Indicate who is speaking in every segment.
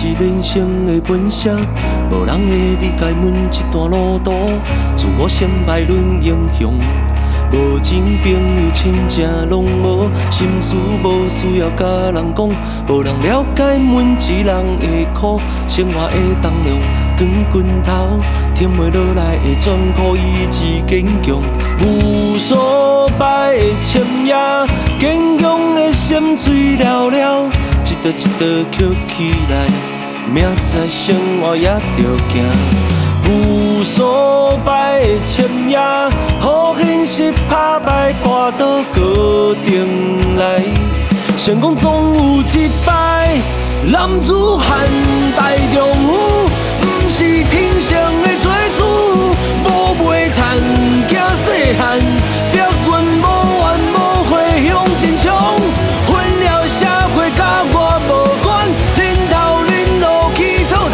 Speaker 1: 是人生的本色，无人会理解阮这段路途。自我先摆论英雄，无情朋友亲情拢无，心事无需要甲人讲，无人了解阮一人的苦，生活的重量光棍头，甜袂落来的全靠意志坚强。无所摆的深夜，坚强的心碎了了，一道一道捡起来，明知生活也着行。无所摆的深夜，予现实打败，跋倒搁重来。成功总有一摆，男子汉大丈夫，不是天生的做主。无袂趁惊细汉，逼阮无怨无悔向前冲。混了社会甲我无关，恁头恁路去讨趁，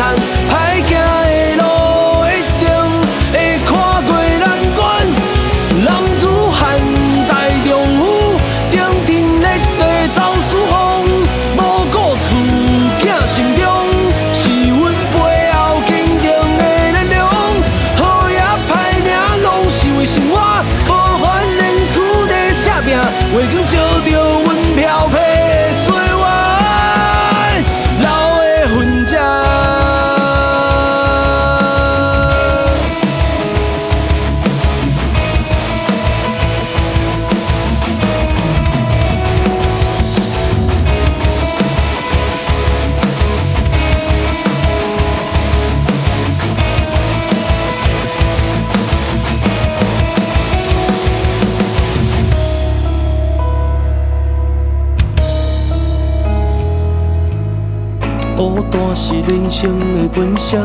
Speaker 1: 歹行的路一定会看过难关。男子汉大丈夫，顶天立地走四方，无顾厝囝心中，是阮背后坚定的力量。好也歹命拢是为生活，无烦人事在扯拼，月光照着阮飘飘的岁月，老的分者。孤单是人生的本色，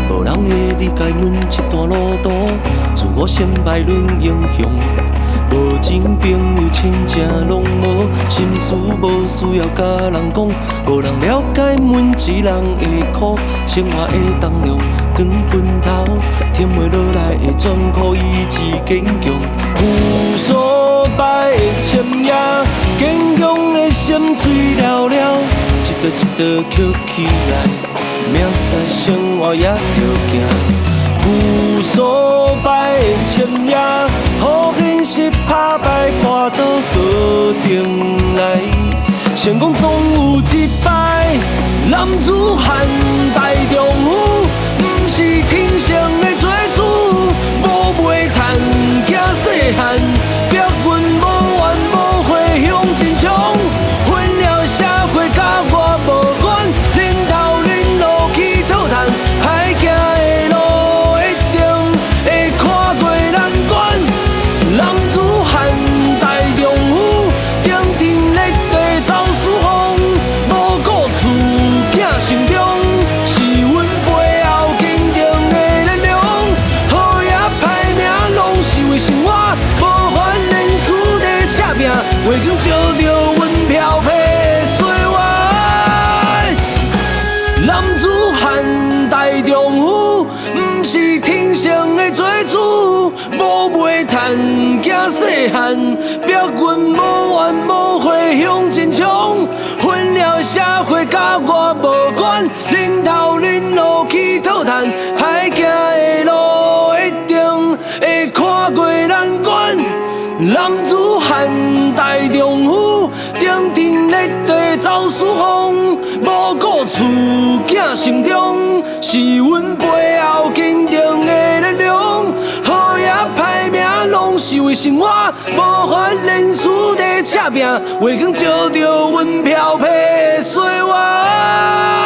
Speaker 1: 无人会理解阮这段路途。自我先摆论英雄，无情朋友亲情拢无，心事无需要甲人讲，无人了解阮一人的苦，生活的重量光棍头，甜袂落来的全靠意志坚强。无所摆的深夜，坚强的心碎了了，一道一道捡起来，明知生活也着行。无所摆的深夜，予现实打败，跋倒搁重来。成功总有一摆，男子汉大丈夫，不是天生的做主。无袂趁惊细汉，逼阮无怨无悔向前冲。混了社会甲我无关，恁头恁路去讨趁，歹行的路一定会看过难关。男子汉大丈夫，顶天立地走四方，无顾厝囝心中，是阮背后坚定的力量。好也歹命拢是为生活，无烦人事在扯拼，月光照着阮飘飘的岁月。男子汉大丈夫，不是天生的做主。无袂趁惊细汉，逼阮无怨无悔向前冲。混了社会甲我无关，恁头恁路去讨趁，歹行的路一定会看过难关。男子汉大丈夫，顶天立地走四方，无顾厝囝心中，是阮背后坚定的力量。好也歹命拢是为生活，无烦人事在扯拼，月光照着阮飘飘的岁月。